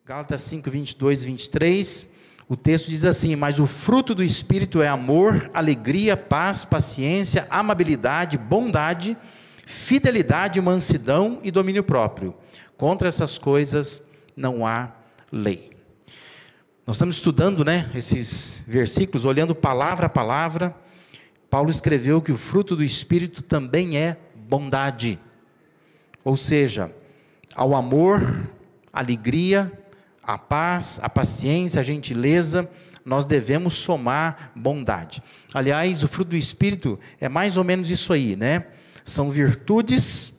Gálatas 5, 22 e 23, o texto diz assim: mas o fruto do Espírito é amor, alegria, paz, paciência, amabilidade, bondade, fidelidade, mansidão e domínio próprio. Contra essas coisas não há lei. Nós estamos estudando, esses versículos, olhando palavra a palavra. Paulo escreveu que o fruto do Espírito também é bondade. Ou seja, ao amor, a alegria, a paz, a paciência, a gentileza, nós devemos somar bondade. Aliás, o fruto do Espírito é mais ou menos isso aí, São virtudes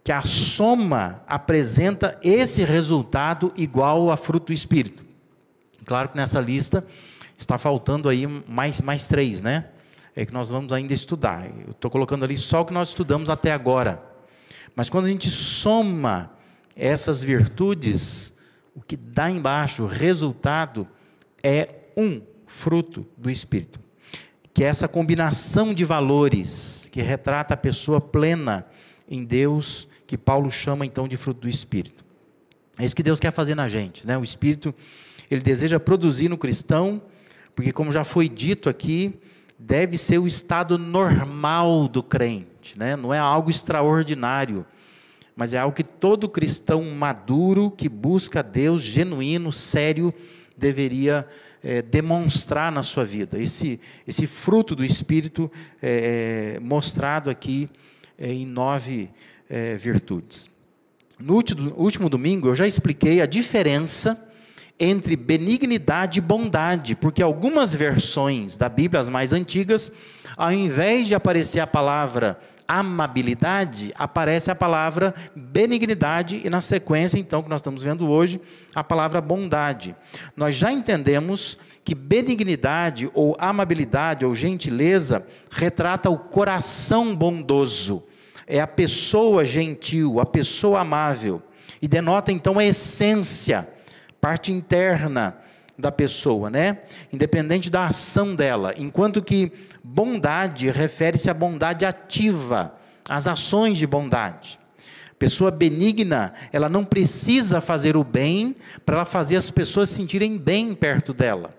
que a soma apresenta esse resultado igual a fruto do Espírito. Claro que nessa lista está faltando aí mais 3, É que nós vamos ainda estudar. Eu estou colocando ali só o que nós estudamos até agora. Mas quando a gente soma essas virtudes, o que dá embaixo, o resultado, é um fruto do Espírito. Que é essa combinação de valores, que retrata a pessoa plena em Deus, que Paulo chama então de fruto do Espírito. É isso que Deus quer fazer na gente, O Espírito, Ele deseja produzir no cristão, porque como já foi dito aqui, deve ser o estado normal do crente, Não é algo extraordinário, mas é algo que todo cristão maduro, que busca Deus, genuíno, sério, deveria demonstrar na sua vida. Esse fruto do Espírito mostrado aqui em 9 virtudes. No último domingo eu já expliquei a diferença entre benignidade e bondade, porque algumas versões da Bíblia, as mais antigas, ao invés de aparecer a palavra amabilidade, aparece a palavra benignidade, e na sequência, então, que nós estamos vendo hoje, a palavra bondade. Nós já entendemos que benignidade, ou amabilidade, ou gentileza, retrata o coração bondoso, é a pessoa gentil, a pessoa amável, e denota então a essência, parte interna da pessoa, Independente da ação dela, enquanto que bondade refere-se à bondade ativa, às ações de bondade. Pessoa benigna, ela não precisa fazer o bem para ela fazer as pessoas se sentirem bem perto dela.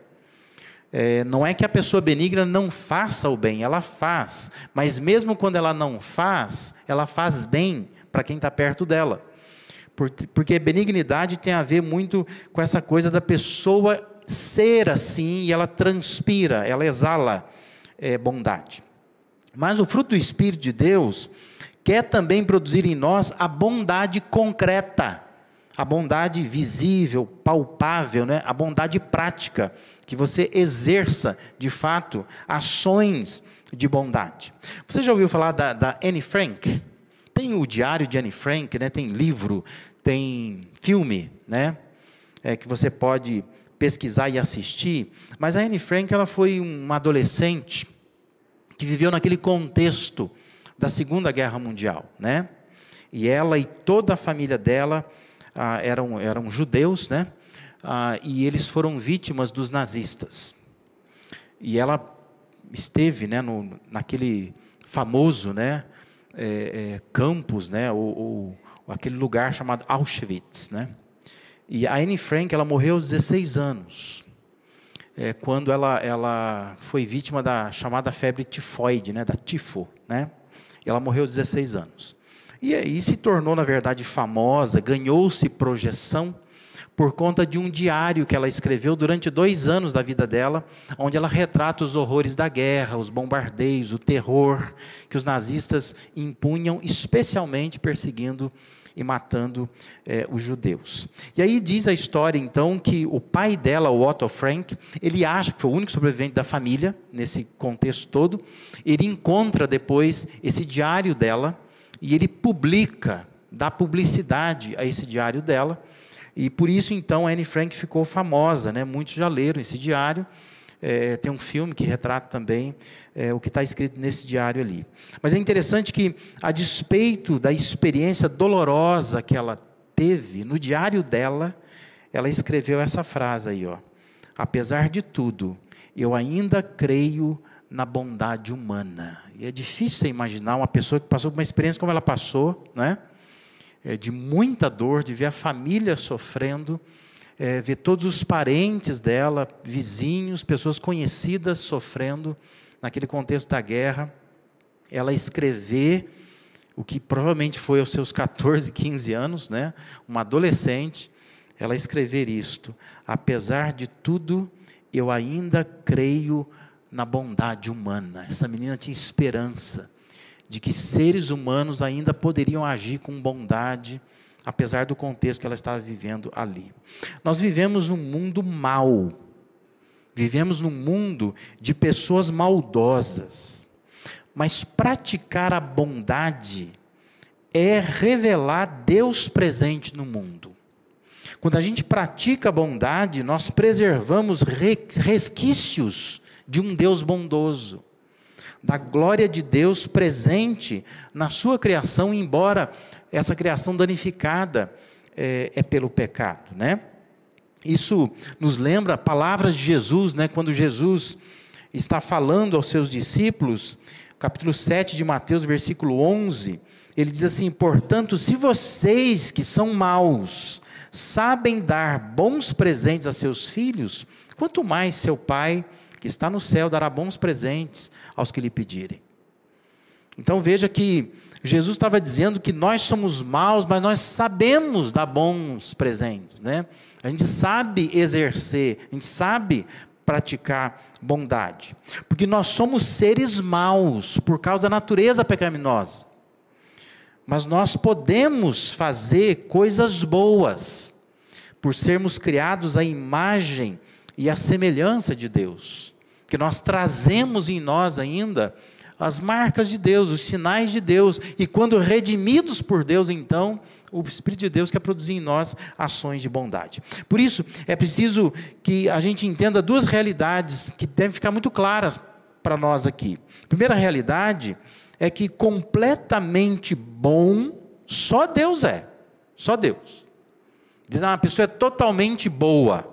Não é que a pessoa benigna não faça o bem, ela faz, mas mesmo quando ela não faz, ela faz bem para quem está perto dela. Porque benignidade tem a ver muito com essa coisa da pessoa ser assim, e ela transpira, ela exala bondade. Mas o fruto do Espírito de Deus quer também produzir em nós a bondade concreta, a bondade visível, palpável, a bondade prática, que você exerça, de fato, ações de bondade. Você já ouviu falar da Anne Frank? Tem o diário de Anne Frank, tem livro, tem filme, que você pode pesquisar e assistir. Mas a Anne Frank, ela foi uma adolescente que viveu naquele contexto da Segunda Guerra Mundial, E ela e toda a família dela eram judeus, e eles foram vítimas dos nazistas. E ela esteve, naquele famoso, campus, ou aquele lugar chamado Auschwitz, E a Anne Frank, ela morreu aos 16 anos, quando ela foi vítima da chamada febre tifoide, da tifo, Ela morreu aos 16 anos. E aí se tornou, na verdade, famosa, ganhou-se projeção por conta de um diário que ela escreveu durante 2 anos da vida dela, onde ela retrata os horrores da guerra, os bombardeios, o terror que os nazistas impunham, especialmente perseguindo e matando os judeus. E aí diz a história, então, que o pai dela, o Otto Frank, ele acha que foi o único sobrevivente da família, nesse contexto todo. Ele encontra depois esse diário dela, e ele publica, dá publicidade a esse diário dela, e por isso, então, a Anne Frank ficou famosa, Muitos já leram esse diário. Tem um filme que retrata também o que está escrito nesse diário ali. Mas é interessante que, a despeito da experiência dolorosa que ela teve, no diário dela, ela escreveu essa frase aí, apesar de tudo, eu ainda creio na bondade humana. E é difícil você imaginar uma pessoa que passou por uma experiência como ela passou, de muita dor, de ver a família sofrendo, ver todos os parentes dela, vizinhos, pessoas conhecidas sofrendo naquele contexto da guerra. Ela escrever o que provavelmente foi aos seus 14, 15 anos, né? Uma adolescente, ela escrever isto: apesar de tudo, eu ainda creio na bondade humana. Essa menina tinha esperança de que seres humanos ainda poderiam agir com bondade, apesar do contexto que ela estava vivendo ali. Nós vivemos num mundo mau, vivemos num mundo de pessoas maldosas, mas praticar a bondade é revelar Deus presente no mundo. Quando a gente pratica a bondade, nós preservamos resquícios de um Deus bondoso, da glória de Deus presente na sua criação, embora essa criação danificada é pelo pecado, né? Isso nos lembra palavras de Jesus, né? Quando Jesus está falando aos seus discípulos, capítulo 7 de Mateus, versículo 11, ele diz assim: portanto, se vocês que são maus sabem dar bons presentes a seus filhos, quanto mais seu Pai que está no céu dará bons presentes aos que lhe pedirem. Então veja que Jesus estava dizendo que nós somos maus, mas nós sabemos dar bons presentes, né? A gente sabe exercer, a gente sabe praticar bondade, porque nós somos seres maus por causa da natureza pecaminosa, mas nós podemos fazer coisas boas, por sermos criados à imagem e à semelhança de Deus, que nós trazemos em nós ainda as marcas de Deus, os sinais de Deus, e quando redimidos por Deus, então, o Espírito de Deus quer produzir em nós ações de bondade. Por isso, é preciso que a gente entenda duas realidades que devem ficar muito claras para nós aqui. A primeira realidade é que completamente bom, só Deus é, só Deus. Diz, a pessoa é totalmente boa,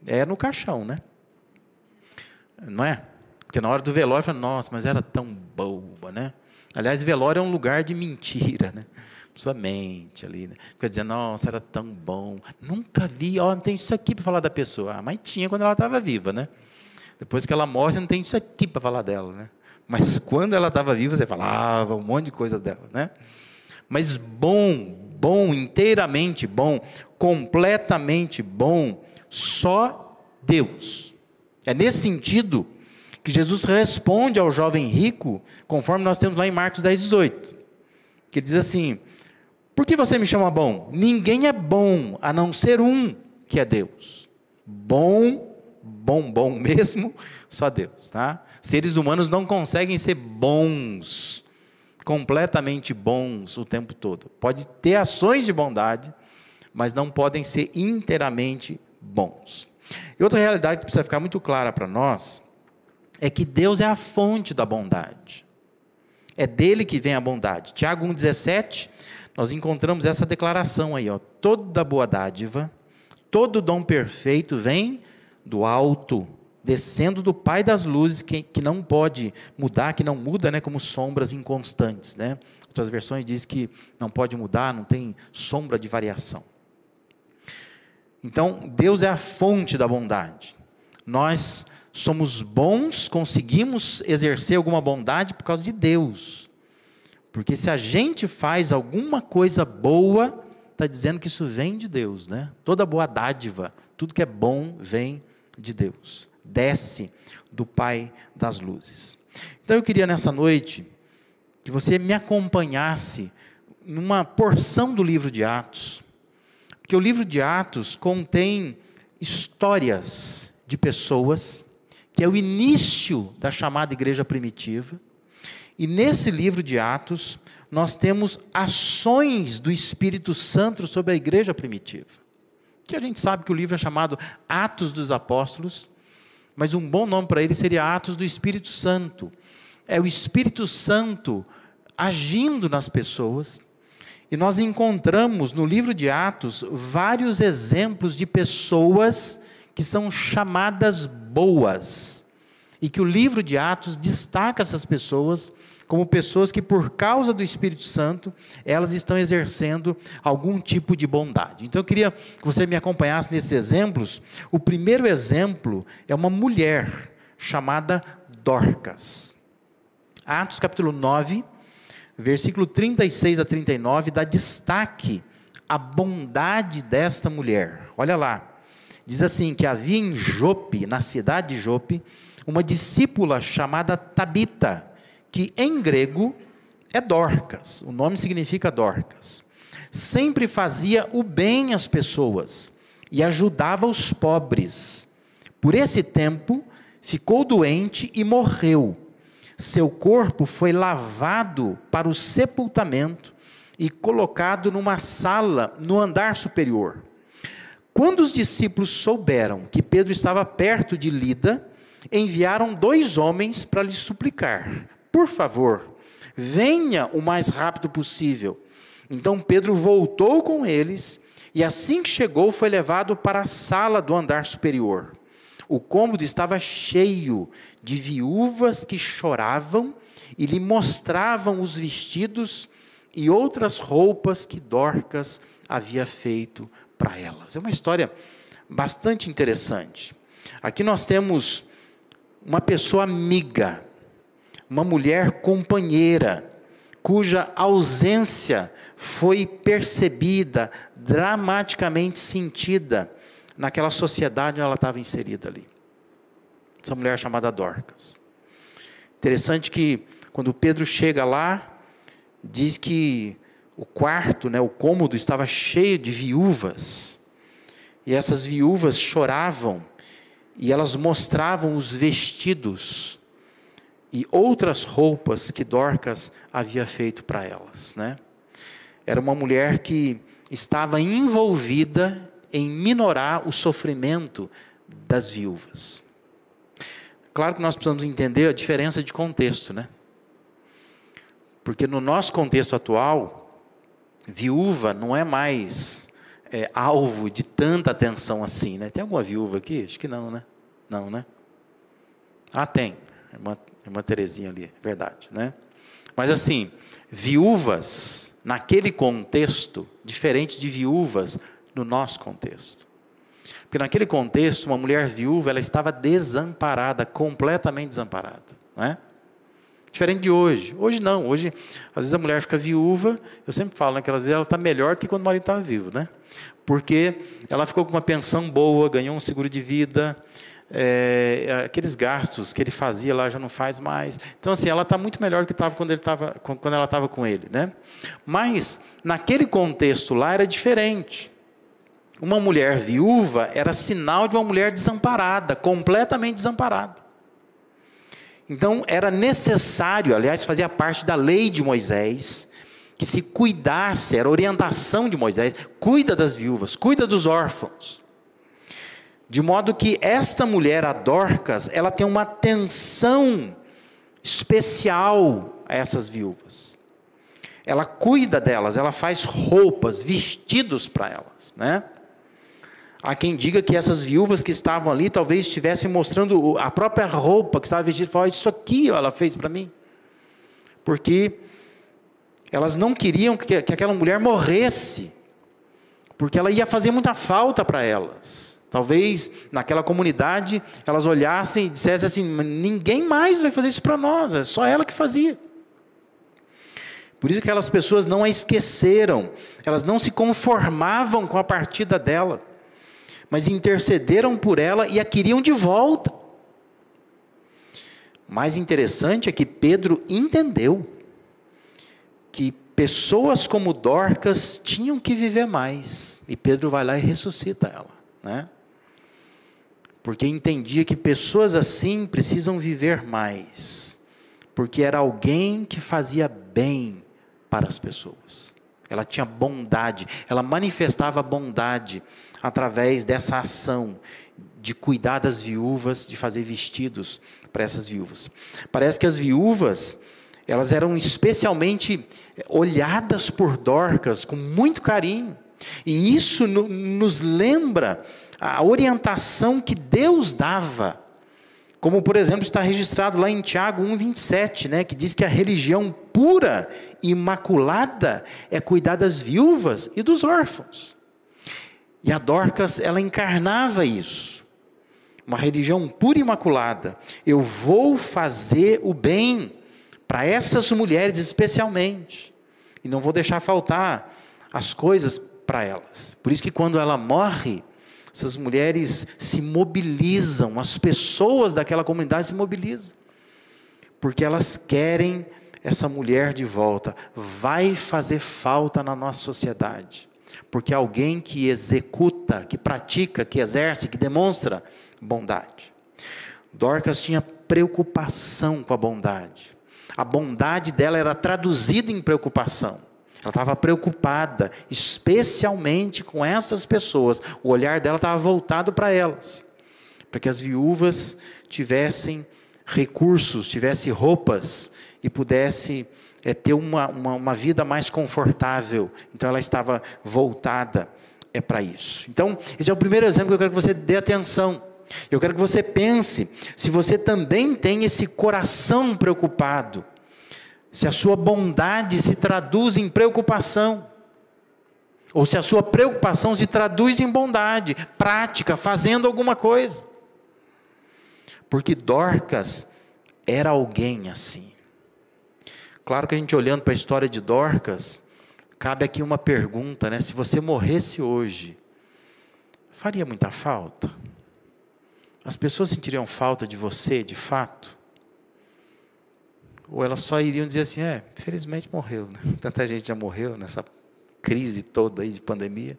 é no caixão, né? Não é? Porque na hora do velório, fala, nossa, mas era tão boa, né? Aliás, velório é um lugar de mentira, né? A pessoa mente ali, né? Fica dizendo, nossa, era tão bom. Nunca vi, não tem isso aqui para falar da pessoa. Mas tinha quando ela estava viva, né? Depois que ela morre, você não tem isso aqui para falar dela, né? Mas quando ela estava viva, você falava um monte de coisa dela, né? Mas bom, inteiramente bom, completamente bom, só Deus. É nesse sentido que Jesus responde ao jovem rico, conforme nós temos lá em Marcos 10, 18. Que ele diz assim: por que você me chama bom? Ninguém é bom, a não ser um, que é Deus. Bom mesmo, só Deus, tá? Seres humanos não conseguem ser bons, completamente bons o tempo todo. Pode ter ações de bondade, mas não podem ser inteiramente bons. E outra realidade que precisa ficar muito clara para nós, é que Deus é a fonte da bondade. É dele que vem a bondade. Tiago 1,17, nós encontramos essa declaração aí, ó: toda boa dádiva, todo dom perfeito vem do alto, descendo do Pai das luzes, que não pode mudar, que não muda, né, como sombras inconstantes, né? Outras versões dizem que não pode mudar, não tem sombra de variação. Então, Deus é a fonte da bondade. Nós somos bons, conseguimos exercer alguma bondade por causa de Deus. Porque se a gente faz alguma coisa boa, está dizendo que isso vem de Deus, né? Toda boa dádiva, tudo que é bom vem de Deus. Desce do Pai das luzes. Então eu queria nessa noite que você me acompanhasse numa porção do livro de Atos. Porque o livro de Atos contém histórias de pessoas, que é o início da chamada igreja primitiva. E nesse livro de Atos, nós temos ações do Espírito Santo sobre a igreja primitiva. Que a gente sabe que o livro é chamado Atos dos Apóstolos, mas um bom nome para ele seria Atos do Espírito Santo. É o Espírito Santo agindo nas pessoas. E nós encontramos no livro de Atos vários exemplos de pessoas que são chamadas boas, e que o livro de Atos destaca essas pessoas como pessoas que, por causa do Espírito Santo, elas estão exercendo algum tipo de bondade. Então eu queria que você me acompanhasse nesses exemplos. O primeiro exemplo é uma mulher chamada Dorcas. Atos capítulo 9, versículo 36 a 39, dá destaque à bondade desta mulher. Olha lá, diz assim, que havia em Jope, na cidade de Jope, uma discípula chamada Tabita, que em grego é Dorcas, o nome significa Dorcas. Sempre fazia o bem às pessoas e ajudava os pobres. Por esse tempo, ficou doente e morreu. Seu corpo foi lavado para o sepultamento e colocado numa sala no andar superior. Quando os discípulos souberam que Pedro estava perto de Lida, enviaram 2 homens para lhe suplicar: por favor, venha o mais rápido possível. Então Pedro voltou com eles e assim que chegou foi levado para a sala do andar superior. O cômodo estava cheio de viúvas que choravam e lhe mostravam os vestidos e outras roupas que Dorcas havia feito para elas. É uma história bastante interessante. Aqui nós temos uma pessoa amiga, uma mulher companheira, cuja ausência foi percebida, dramaticamente sentida, naquela sociedade onde ela estava inserida ali. Essa mulher chamada Dorcas. Interessante que, quando Pedro chega lá, diz que o quarto, o cômodo estava cheio de viúvas, e essas viúvas choravam, e elas mostravam os vestidos, e outras roupas que Dorcas havia feito para elas, Era uma mulher que estava envolvida em minorar o sofrimento das viúvas. Claro que nós precisamos entender a diferença de contexto, Porque no nosso contexto atual, viúva não é mais alvo de tanta atenção assim, Tem alguma viúva aqui? Acho que não, Não, Ah, tem. Uma Terezinha ali, verdade, Mas assim, viúvas, naquele contexto, diferente de viúvas no nosso contexto. Porque naquele contexto, uma mulher viúva, ela estava desamparada, completamente desamparada, Diferente de hoje. Hoje não, hoje, às vezes a mulher fica viúva, eu sempre falo, que às vezes ela está melhor do que quando o marido estava vivo, Porque ela ficou com uma pensão boa, ganhou um seguro de vida, aqueles gastos que ele fazia lá já não faz mais. Então assim, ela está muito melhor do que estava quando ela estava com ele, Mas naquele contexto lá era diferente. Uma mulher viúva era sinal de uma mulher desamparada, completamente desamparada. Então era necessário, aliás, fazia parte da lei de Moisés, que se cuidasse, era a orientação de Moisés: cuida das viúvas, cuida dos órfãos. De modo que esta mulher, a Dorcas, ela tem uma atenção especial a essas viúvas. Ela cuida delas, ela faz roupas, vestidos para elas, Há quem diga que essas viúvas que estavam ali, talvez estivessem mostrando a própria roupa que estava vestida, falavam: isso aqui ela fez para mim. Porque elas não queriam que aquela mulher morresse, porque ela ia fazer muita falta para elas. Talvez naquela comunidade elas olhassem e dissessem assim: ninguém mais vai fazer isso para nós, é só ela que fazia. Por isso que aquelas pessoas não a esqueceram, elas não se conformavam com a partida dela, mas intercederam por ela e a queriam de volta. Mais interessante é que Pedro entendeu que pessoas como Dorcas tinham que viver mais, e Pedro vai lá e ressuscita ela, Porque entendia que pessoas assim precisam viver mais, porque era alguém que fazia bem para as pessoas. Ela tinha bondade, ela manifestava bondade através dessa ação de cuidar das viúvas, de fazer vestidos para essas viúvas. Parece que as viúvas, elas eram especialmente olhadas por Dorcas com muito carinho, e isso nos lembra a orientação que Deus dava Como, por exemplo, está registrado lá em Tiago 1,27, né, que diz que a religião pura e imaculada é cuidar das viúvas e dos órfãos. E a Dorcas, ela encarnava isso. Uma religião pura e imaculada. Eu vou fazer o bem para essas mulheres especialmente. E não vou deixar faltar as coisas para elas. Por isso que quando ela morre, essas mulheres se mobilizam, as pessoas daquela comunidade se mobilizam, porque elas querem essa mulher de volta. Vai fazer falta na nossa sociedade, porque alguém que executa, que pratica, que exerce, que demonstra bondade. Dorcas tinha preocupação com a bondade. A bondade dela era traduzida em preocupação. Ela estava preocupada, especialmente com essas pessoas. O olhar dela estava voltado para elas, para que as viúvas tivessem recursos, tivessem roupas e pudessem ter uma vida mais confortável. Então ela estava voltada para isso. Então esse é o primeiro exemplo que eu quero que você dê atenção. Eu quero que você pense se você também tem esse coração preocupado. Se a sua bondade se traduz em preocupação, ou se a sua preocupação se traduz em bondade, prática, fazendo alguma coisa. Porque Dorcas era alguém assim. Claro que a gente olhando para a história de Dorcas, cabe aqui uma pergunta, né? Se você morresse hoje, faria muita falta? As pessoas sentiriam falta de você, de fato? Ou elas só iriam dizer assim, infelizmente morreu, né? Tanta gente já morreu nessa crise toda aí de pandemia.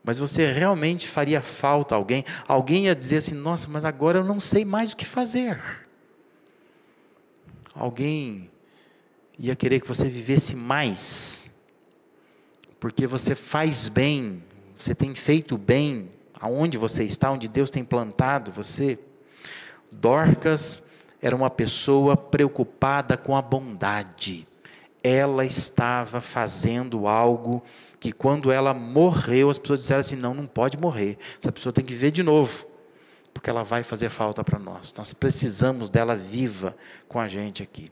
Mas você realmente faria falta a alguém? Alguém ia dizer assim, nossa, mas agora eu não sei mais o que fazer. Alguém ia querer que você vivesse mais, porque você faz bem, você tem feito bem, aonde você está, onde Deus tem plantado você. Dorcas era uma pessoa preocupada com a bondade. Ela estava fazendo algo que quando ela morreu, as pessoas disseram assim, não pode morrer. Essa pessoa tem que ver de novo, porque ela vai fazer falta para nós. Nós precisamos dela viva com a gente aqui.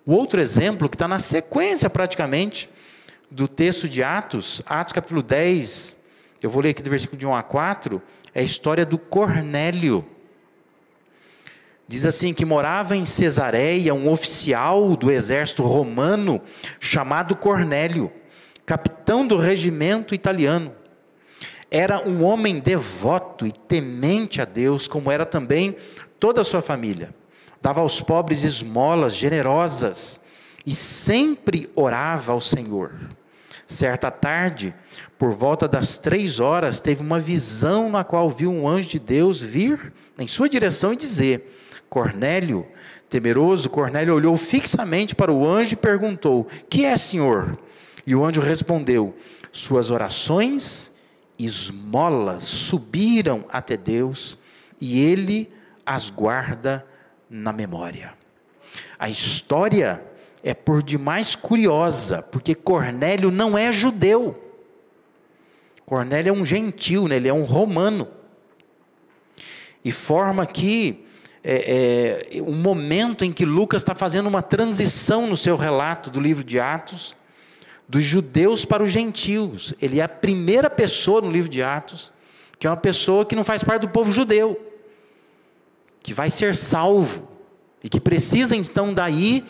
O outro exemplo, que está na sequência praticamente, do texto de Atos, Atos capítulo 10, eu vou ler aqui do versículo de 1 a 4, é a história do Cornélio. Diz assim, que morava em Cesareia um oficial do exército romano, chamado Cornélio, capitão do regimento italiano. Era um homem devoto e temente a Deus, como era também toda a sua família. Dava aos pobres esmolas generosas e sempre orava ao Senhor. Certa tarde, por volta das 3 horas, teve uma visão na qual viu um anjo de Deus vir em sua direção e dizer, Cornélio. Temeroso, Cornélio olhou fixamente para o anjo e perguntou, que é, Senhor? E o anjo respondeu, suas orações e esmolas subiram até Deus e Ele as guarda na memória. A história é por demais curiosa, porque Cornélio não é judeu. Cornélio é um gentil, né? Ele é um romano. E forma aqui um momento em que Lucas está fazendo uma transição no seu relato do livro de Atos, dos judeus para os gentios. Ele é a primeira pessoa no livro de Atos, que é uma pessoa que não faz parte do povo judeu, que vai ser salvo, e que precisa então daí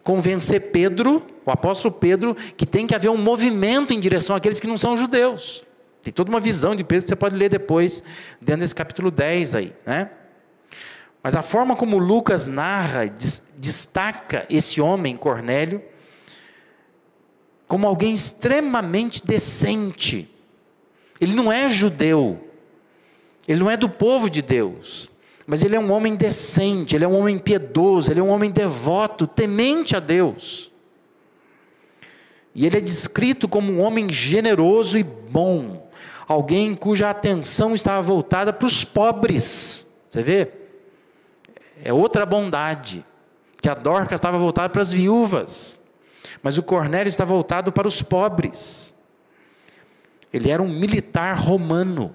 convencer Pedro, o apóstolo Pedro, que tem que haver um movimento em direção àqueles que não são judeus. Tem toda uma visão de Pedro que você pode ler depois, dentro desse capítulo 10 aí, né? Mas a forma como Lucas narra, destaca esse homem, Cornélio, como alguém extremamente decente. Ele não é judeu, ele não é do povo de Deus, mas ele é um homem decente, ele é um homem piedoso, ele é um homem devoto, temente a Deus. E ele é descrito como um homem generoso e bom, alguém cuja atenção estava voltada para os pobres. Você vê? É outra bondade, que a Dorcas estava voltada para as viúvas, mas o Cornélio está voltado para os pobres. Ele era um militar romano,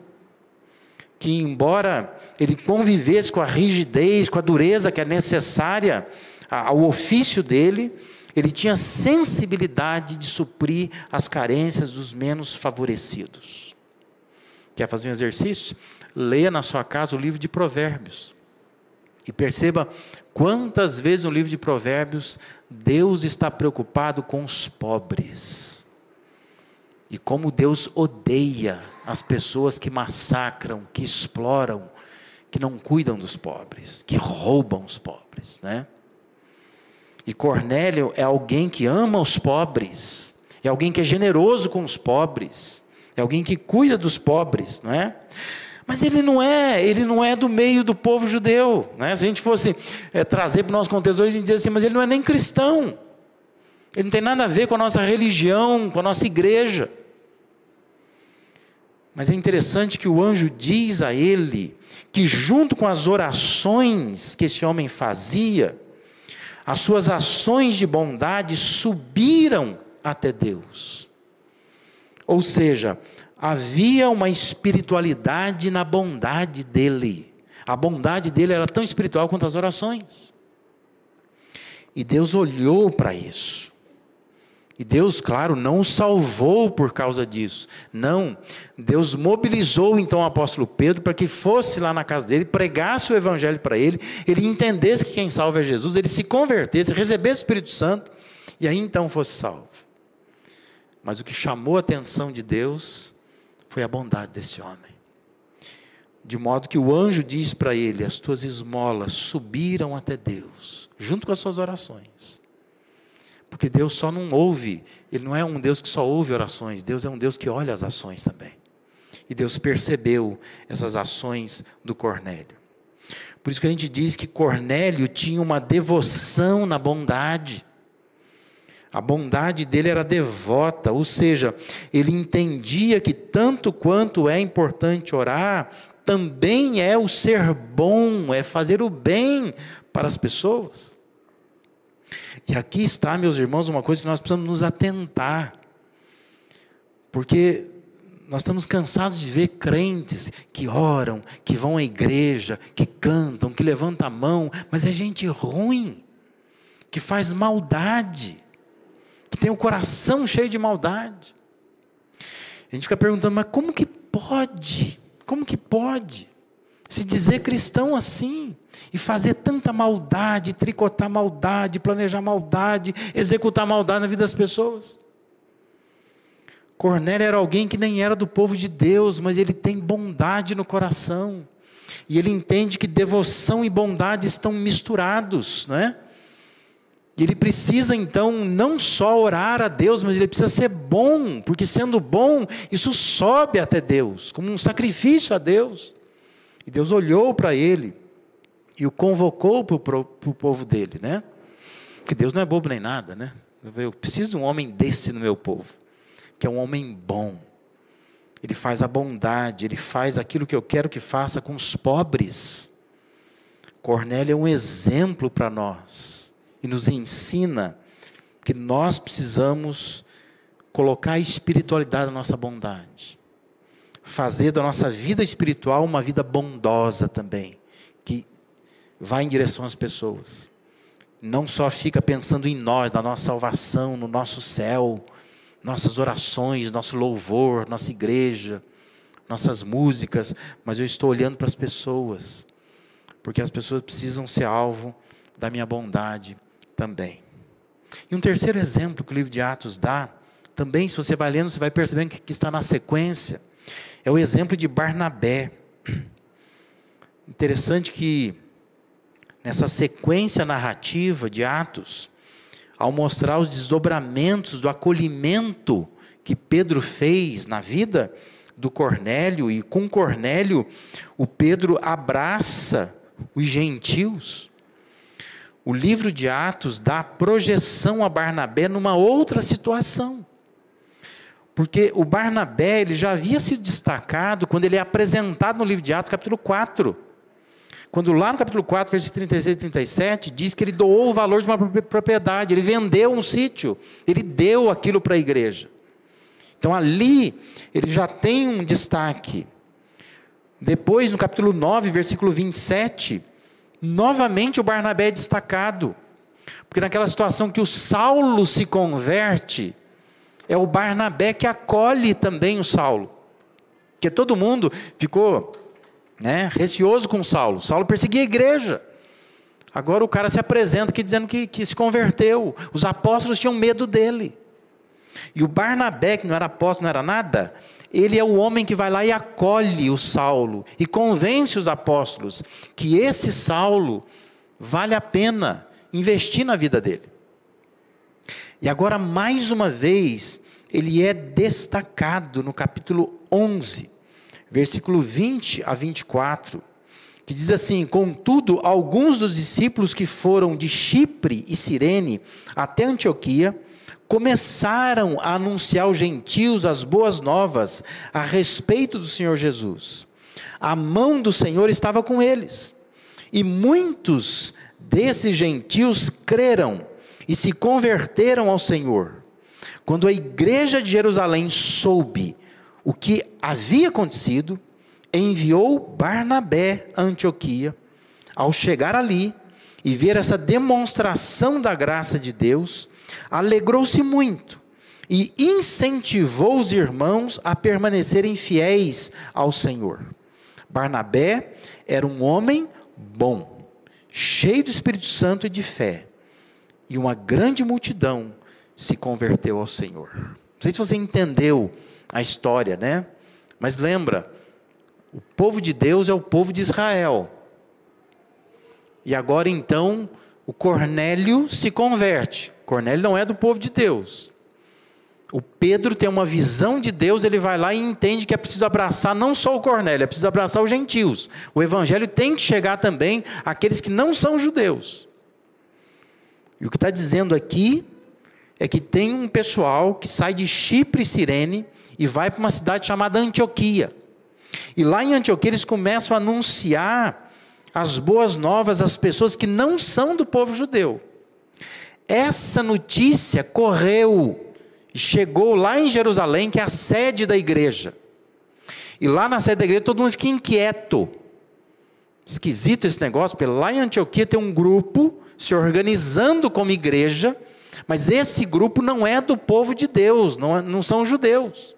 que, embora ele convivesse com a rigidez, com a dureza que é necessária ao ofício dele, ele tinha sensibilidade de suprir as carências dos menos favorecidos. Quer fazer um exercício? Leia na sua casa o livro de Provérbios. E perceba quantas vezes no livro de Provérbios Deus está preocupado com os pobres. E como Deus odeia as pessoas que massacram, que exploram, que não cuidam dos pobres, que roubam os pobres, né? E Cornélio é alguém que ama os pobres, é alguém que é generoso com os pobres, é alguém que cuida dos pobres, não é? Mas ele não é do meio do povo judeu, né? Se a gente fosse trazer para o nosso contexto hoje, a gente diz assim, mas ele não é nem cristão, ele não tem nada a ver com a nossa religião, com a nossa igreja. Mas é interessante que o anjo diz a ele, que junto com as orações que esse homem fazia, as suas ações de bondade subiram até Deus. Ou seja, havia uma espiritualidade na bondade dele. A bondade dele era tão espiritual quanto as orações. E Deus olhou para isso. E Deus, claro, não o salvou por causa disso. Não, Deus mobilizou então o apóstolo Pedro para que fosse lá na casa dele, pregasse o evangelho para ele, ele entendesse que quem salva é Jesus, ele se convertesse, recebesse o Espírito Santo, e aí então fosse salvo. Mas o que chamou a atenção de Deus foi a bondade desse homem. De modo que o anjo diz para ele, as tuas esmolas subiram até Deus, junto com as suas orações. Porque Deus só não ouve, Ele não é um Deus que só ouve orações, Deus é um Deus que olha as ações também. E Deus percebeu essas ações do Cornélio. Por isso que a gente diz que Cornélio tinha uma devoção na bondade. A bondade dele era devota, ou seja, ele entendia que tanto quanto é importante orar, também é o ser bom, é fazer o bem para as pessoas. E aqui está, meus irmãos, uma coisa que nós precisamos nos atentar. Porque nós estamos cansados de ver crentes que oram, que vão à igreja, que cantam, que levantam a mão, mas é gente ruim, que faz maldade, que tem o coração cheio de maldade. A gente fica perguntando, mas como que pode? Como que pode se dizer cristão assim? E fazer tanta maldade, tricotar maldade, planejar maldade, executar maldade na vida das pessoas. Cornélio era alguém que nem era do povo de Deus, mas ele tem bondade no coração. E ele entende que devoção e bondade estão misturados, não é? E ele precisa então não só orar a Deus, mas ele precisa ser bom, porque sendo bom, isso sobe até Deus, como um sacrifício a Deus. E Deus olhou para ele e o convocou para o povo dele, né? Porque Deus não é bobo nem nada, né? Eu preciso de um homem desse no meu povo, que é um homem bom. Ele faz a bondade, ele faz aquilo que eu quero que faça com os pobres. Cornélio é um exemplo para nós, e nos ensina que nós precisamos colocar a espiritualidade na nossa bondade. Fazer da nossa vida espiritual uma vida bondosa também, que vai em direção às pessoas. Não só fica pensando em nós, na nossa salvação, no nosso céu, nossas orações, nosso louvor, nossa igreja, nossas músicas, mas eu estou olhando para as pessoas, porque as pessoas precisam ser alvo da minha bondade também. E um terceiro exemplo que o livro de Atos dá, também se você vai lendo, você vai percebendo que está na sequência, é o exemplo de Barnabé. Interessante que nessa sequência narrativa de Atos, ao mostrar os desdobramentos do acolhimento que Pedro fez na vida do Cornélio, e com Cornélio, o Pedro abraça os gentios. O livro de Atos dá projeção a Barnabé numa outra situação. Porque o Barnabé, ele já havia sido destacado quando ele é apresentado no livro de Atos, capítulo 4. Quando lá no capítulo 4, versículos 36 e 37, diz que ele doou o valor de uma propriedade, ele vendeu um sítio, ele deu aquilo para a igreja. Então ali, ele já tem um destaque. Depois, no capítulo 9, versículo 27, novamente o Barnabé é destacado. Porque naquela situação que o Saulo se converte, é o Barnabé que acolhe também o Saulo. Porque todo mundo ficou, receoso com o Saulo. Saulo perseguia a igreja. Agora o cara se apresenta aqui dizendo que se converteu. Os apóstolos tinham medo dele. E o Barnabé, que não era apóstolo, não era nada, ele é o homem que vai lá e acolhe o Saulo. E convence os apóstolos que esse Saulo vale a pena investir na vida dele. E agora, mais uma vez, ele é destacado no capítulo 11, versículo 20 a 24, que diz assim: contudo, alguns dos discípulos que foram de Chipre e Cirene até Antioquia, começaram a anunciar aos gentios as boas novas a respeito do Senhor Jesus. A mão do Senhor estava com eles, e muitos desses gentios creram e se converteram ao Senhor. Quando a igreja de Jerusalém soube o que havia acontecido, enviou Barnabé a Antioquia. Ao chegar ali e ver essa demonstração da graça de Deus, alegrou-se muito e incentivou os irmãos a permanecerem fiéis ao Senhor. Barnabé era um homem bom, cheio do Espírito Santo e de fé, e uma grande multidão se converteu ao Senhor. Não sei se você entendeu a história, mas lembra, o povo de Deus é o povo de Israel. E agora então, o Cornélio se converte. Cornélio não é do povo de Deus. O Pedro tem uma visão de Deus, ele vai lá e entende que é preciso abraçar não só o Cornélio, é preciso abraçar os gentios. O evangelho tem que chegar também àqueles que não são judeus. E o que está dizendo aqui é que tem um pessoal que sai de Chipre e Cirene e vai para uma cidade chamada Antioquia. E lá em Antioquia eles começam a anunciar as boas novas às pessoas que não são do povo judeu. Essa notícia correu e chegou lá em Jerusalém, que é a sede da igreja. E lá na sede da igreja todo mundo fica inquieto. Esquisito esse negócio, porque lá em Antioquia tem um grupo se organizando como igreja, mas esse grupo não é do povo de Deus, não são judeus.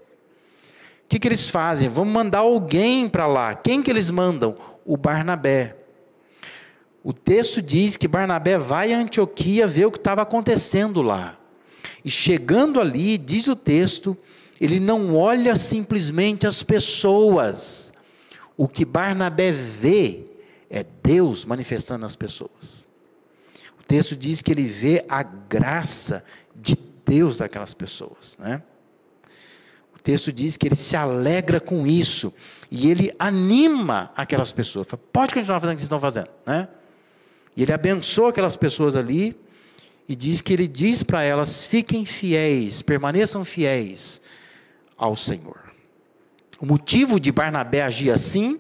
O que eles fazem? Vamos mandar alguém para lá. Quem que eles mandam? O Barnabé. O texto diz que Barnabé vai a Antioquia ver o que estava acontecendo lá. E chegando ali, diz o texto, ele não olha simplesmente as pessoas. O que Barnabé vê é Deus manifestando nas pessoas. O texto diz que ele vê a graça de Deus daquelas pessoas, O texto diz que ele se alegra com isso, e ele anima aquelas pessoas. Fala, pode continuar fazendo o que vocês estão fazendo, E ele abençoa aquelas pessoas ali, e diz que ele diz para elas, fiquem fiéis, permaneçam fiéis ao Senhor. O motivo de Barnabé agir assim,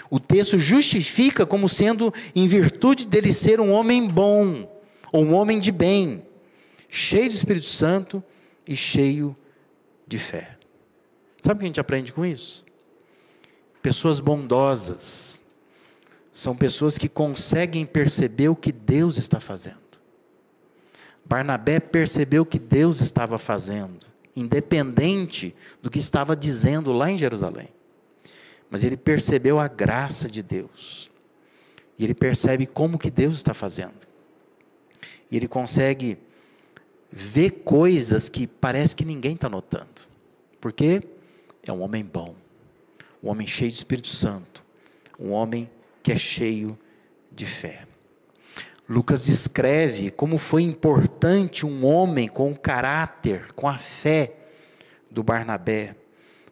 o texto justifica como sendo em virtude dele ser um homem bom, ou um homem de bem, cheio do Espírito Santo e cheio de fé. Sabe o que a gente aprende com isso? Pessoas bondosas são pessoas que conseguem perceber o que Deus está fazendo. Barnabé percebeu o que Deus estava fazendo, independente do que estava dizendo lá em Jerusalém. Mas ele percebeu a graça de Deus. E ele percebe como que Deus está fazendo. E ele consegue ver coisas que parece que ninguém está notando. Porque é um homem bom, um homem cheio de Espírito Santo, um homem que é cheio de fé. Lucas descreve como foi importante um homem com o caráter, com a fé do Barnabé,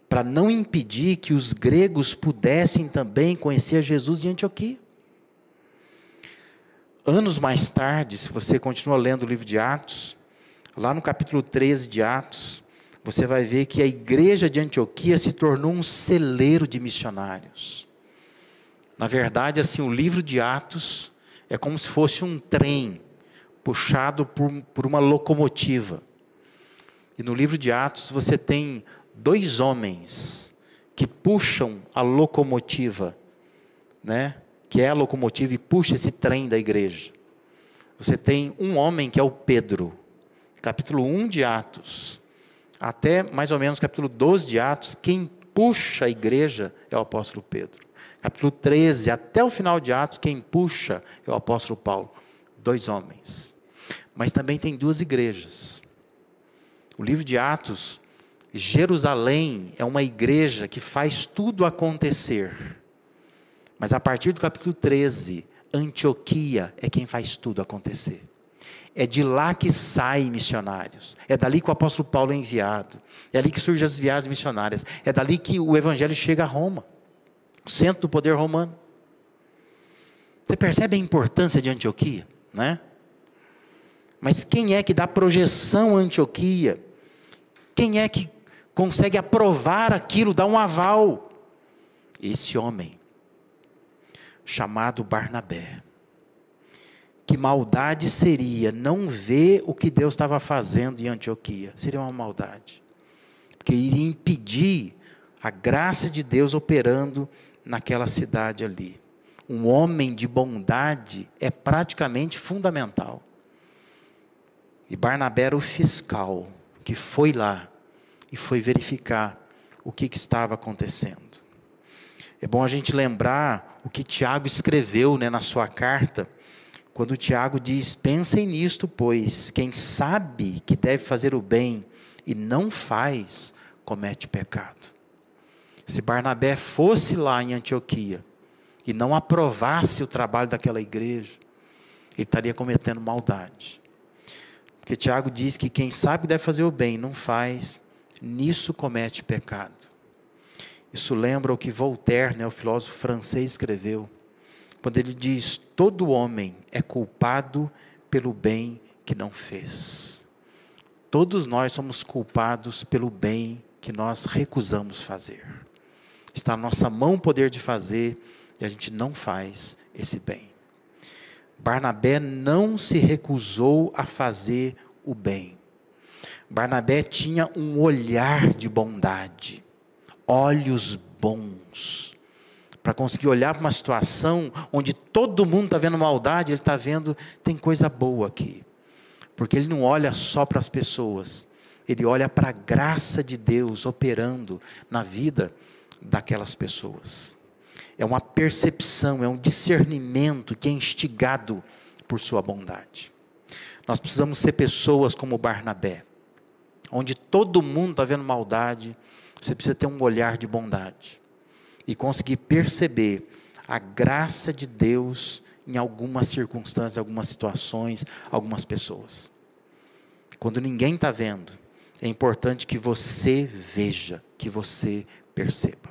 para não impedir que os gregos pudessem também conhecer Jesus em Antioquia. Anos mais tarde, se você continua lendo o livro de Atos, lá no capítulo 13 de Atos, você vai ver que a igreja de Antioquia se tornou um celeiro de missionários. Na verdade, assim, o livro de Atos é como se fosse um trem puxado por uma locomotiva. E no livro de Atos você tem 2 homens que puxam a locomotiva, né? Que é a locomotiva e puxa esse trem da igreja. Você tem um homem que é o Pedro, capítulo 1 de Atos, até mais ou menos capítulo 12 de Atos, quem puxa a igreja é o apóstolo Pedro. Capítulo 13, até o final de Atos, quem puxa é o apóstolo Paulo. 2 homens. Mas também tem 2 igrejas. O livro de Atos, Jerusalém é uma igreja que faz tudo acontecer. Mas a partir do capítulo 13, Antioquia é quem faz tudo acontecer. É de lá que saem missionários. É dali que o apóstolo Paulo é enviado. É ali que surgem as viagens missionárias. É dali que o evangelho chega a Roma, o centro do poder romano. Você percebe a importância de Antioquia, né? Mas quem é que dá projeção a Antioquia? Quem é que consegue aprovar aquilo, dar um aval? Esse homem, chamado Barnabé. Que maldade seria não ver o que Deus estava fazendo em Antioquia? Seria uma maldade. Porque iria impedir a graça de Deus operando naquela cidade ali. Um homem de bondade é praticamente fundamental. E Barnabé era o fiscal que foi lá e foi verificar o que estava acontecendo. É bom a gente lembrar o que Tiago escreveu, né, na sua carta, quando Tiago diz: pensem nisto, pois quem sabe que deve fazer o bem e não faz, comete pecado. Se Barnabé fosse lá em Antioquia e não aprovasse o trabalho daquela igreja, ele estaria cometendo maldade. Porque Tiago diz que quem sabe que deve fazer o bem e não faz, nisso comete pecado. Isso lembra o que Voltaire, né, o filósofo francês, escreveu, quando ele diz: todo homem é culpado pelo bem que não fez. Todos nós somos culpados pelo bem que nós recusamos fazer. Está na nossa mão o poder de fazer e a gente não faz esse bem. Barnabé não se recusou a fazer o bem. Barnabé tinha um olhar de bondade, olhos bons, para conseguir olhar para uma situação onde todo mundo está vendo maldade, ele está vendo, tem coisa boa aqui. Porque ele não olha só para as pessoas, ele olha para a graça de Deus operando na vida daquelas pessoas. É uma percepção, é um discernimento que é instigado por sua bondade. Nós precisamos ser pessoas como Barnabé, onde todo mundo está vendo maldade, você precisa ter um olhar de bondade e conseguir perceber a graça de Deus em algumas circunstâncias, algumas situações, algumas pessoas. Quando ninguém está vendo, é importante que você veja, que você perceba.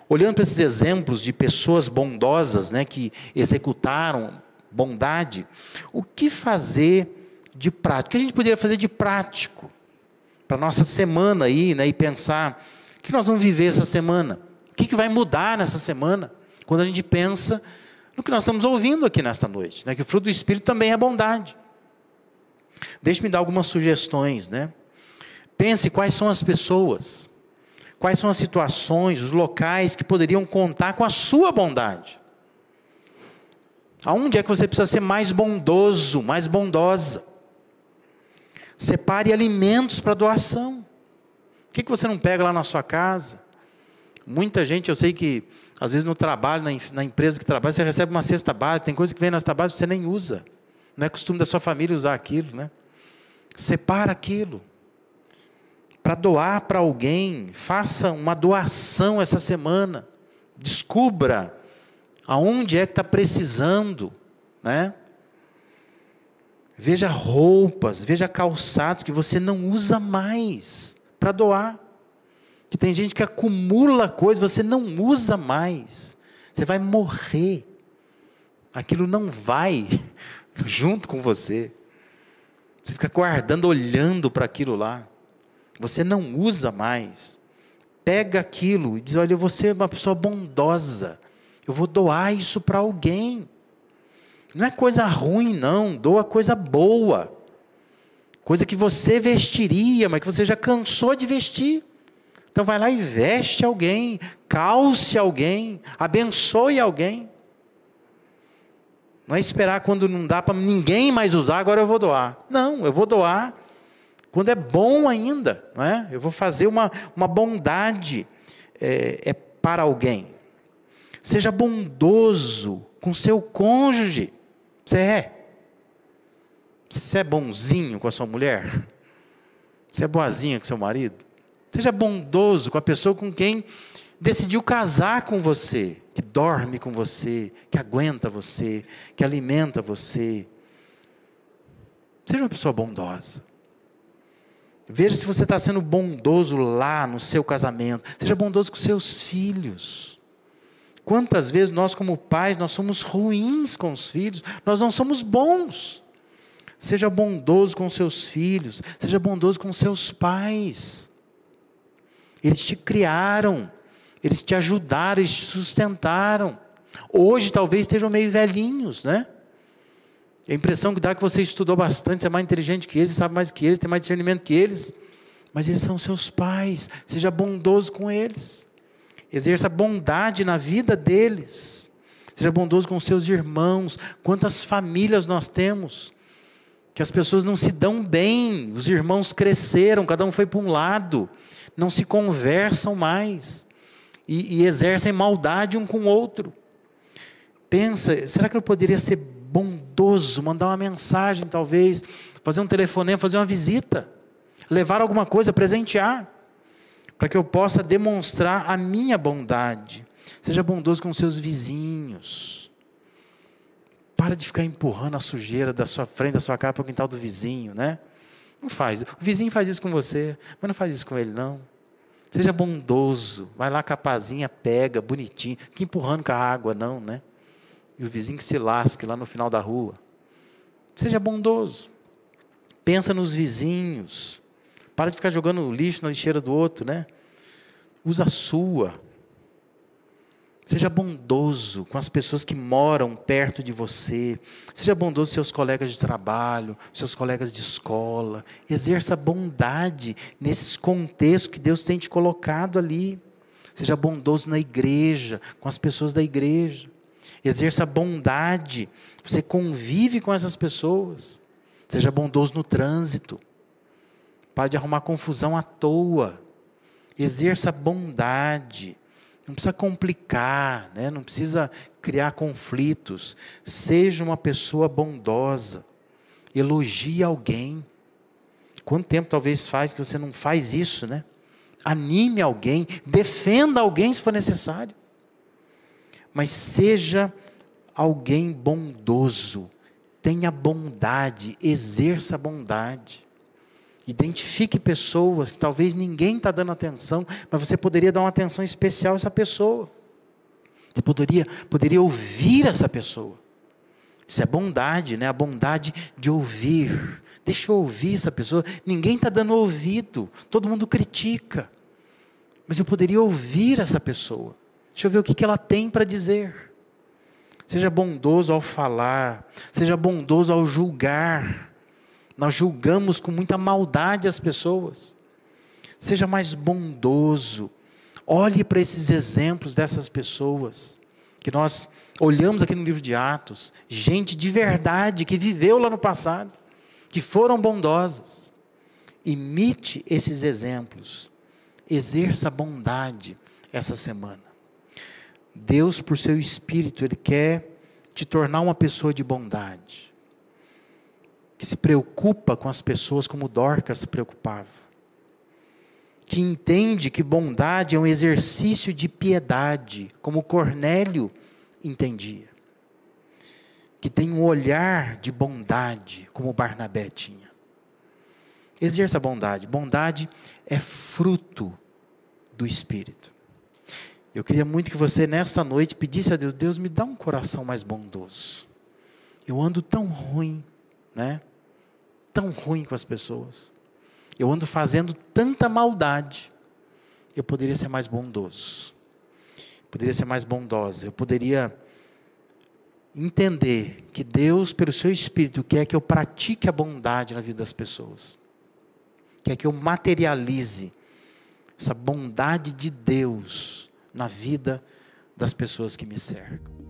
Olhando para esses exemplos de pessoas bondosas, né, que executaram bondade, o que fazer de prático? O que a gente poderia fazer de prático para a nossa semana aí, né, e pensar, o que nós vamos viver essa semana? O que vai mudar nessa semana? Quando a gente pensa no que nós estamos ouvindo aqui nesta noite, né, que o fruto do Espírito também é bondade. Deixe-me dar algumas sugestões, né? Pense quais são as pessoas, quais são as situações, os locais que poderiam contar com a sua bondade. Aonde é que você precisa ser mais bondoso, mais bondosa? Separe alimentos para doação. Por que você não pega lá na sua casa? Muita gente, eu sei que às vezes no trabalho, na empresa que trabalha, você recebe uma cesta básica, tem coisa que vem na cesta básica que você nem usa. Não é costume da sua família usar aquilo, né? Separa aquilo para doar para alguém. Faça uma doação essa semana. Descubra aonde é que está precisando, né? Veja roupas, veja calçados que você não usa mais para doar. Que tem gente que acumula coisas, você não usa mais. Você vai morrer. Aquilo não vai junto com você. Você fica guardando, olhando para aquilo lá. Você não usa mais. Pega aquilo e diz: olha, eu vou ser uma pessoa bondosa. Eu vou doar isso para alguém. Não é coisa ruim, não. Doa coisa boa. Coisa que você vestiria, mas que você já cansou de vestir. Então vai lá e veste alguém, calce alguém, abençoe alguém. Não é esperar quando não dá para ninguém mais usar, agora eu vou doar. Não, eu vou doar quando é bom ainda, não é? Eu vou fazer uma bondade para alguém. Seja bondoso com seu cônjuge. Você é bonzinho com a sua mulher? Você é boazinha com seu marido? Seja bondoso com a pessoa com quem decidiu casar com você, que dorme com você, que aguenta você, que alimenta você. Seja uma pessoa bondosa. Veja se você está sendo bondoso lá no seu casamento. Seja bondoso com seus filhos. Quantas vezes nós como pais, nós somos ruins com os filhos, nós não somos bons. Seja bondoso com seus filhos, seja bondoso com seus pais. Eles te criaram, eles te ajudaram, eles te sustentaram. Hoje talvez estejam meio velhinhos, né? A impressão que dá é que você estudou bastante, você é mais inteligente que eles, sabe mais que eles, tem mais discernimento que eles. Mas eles são seus pais, seja bondoso com eles. Exerça bondade na vida deles. Seja bondoso com seus irmãos. Quantas famílias nós temos que as pessoas não se dão bem, os irmãos cresceram, cada um foi para um lado, não se conversam mais e exercem maldade um com o outro. Pensa, será que eu poderia ser bondoso, mandar uma mensagem talvez, fazer um telefonema, fazer uma visita, levar alguma coisa, presentear, para que eu possa demonstrar a minha bondade. Seja bondoso com seus vizinhos. Para de ficar empurrando a sujeira da sua frente, da sua casa para o quintal do vizinho, né? Não faz. O vizinho faz isso com você, mas não faz isso com ele, não. Seja bondoso. Vai lá com a pazinha, pega, bonitinho. Fica empurrando com a água, não, né? E o vizinho que se lasque lá no final da rua. Seja bondoso. Pensa nos vizinhos. Para de ficar jogando lixo na lixeira do outro, né? Usa a sua. Seja bondoso com as pessoas que moram perto de você. Seja bondoso com seus colegas de trabalho, seus colegas de escola. Exerça bondade nesses contextos que Deus tem te colocado ali. Seja bondoso na igreja, com as pessoas da igreja. Exerça bondade. Você convive com essas pessoas. Seja bondoso no trânsito. Pare de arrumar confusão à toa. Exerça bondade. Não precisa complicar, né? Não precisa criar conflitos. Seja uma pessoa bondosa. Elogie alguém. Quanto tempo talvez faz que você não faz isso, né? Anime alguém, defenda alguém se for necessário. Mas seja alguém bondoso. Tenha bondade, exerça bondade. Identifique pessoas que talvez ninguém está dando atenção, mas você poderia dar uma atenção especial a essa pessoa. Você poderia ouvir essa pessoa. Isso é bondade, né? A bondade de ouvir. Deixa eu ouvir essa pessoa. Ninguém está dando ouvido, todo mundo critica. Mas eu poderia ouvir essa pessoa. Deixa eu ver o que ela tem para dizer. Seja bondoso ao falar, seja bondoso ao julgar. Nós julgamos com muita maldade as pessoas. Seja mais bondoso. Olhe para esses exemplos dessas pessoas que nós olhamos aqui no livro de Atos. Gente de verdade que viveu lá no passado, que foram bondosas. Imite esses exemplos. Exerça bondade essa semana. Deus, por seu Espírito, Ele quer te tornar uma pessoa de bondade. Que se preocupa com as pessoas como Dorcas se preocupava. Que entende que bondade é um exercício de piedade, como Cornélio entendia. Que tem um olhar de bondade, como Barnabé tinha. Exerça a bondade. Bondade é fruto do Espírito. Eu queria muito que você, nesta noite, pedisse a Deus, Deus, me dá um coração mais bondoso. Eu ando tão ruim, né? Tão ruim com as pessoas. Eu ando fazendo tanta maldade. Eu poderia ser mais bondoso. Poderia ser mais bondosa. Eu poderia entender que Deus, pelo seu Espírito, quer que eu pratique a bondade na vida das pessoas. Quer que eu materialize essa bondade de Deus na vida das pessoas que me cercam.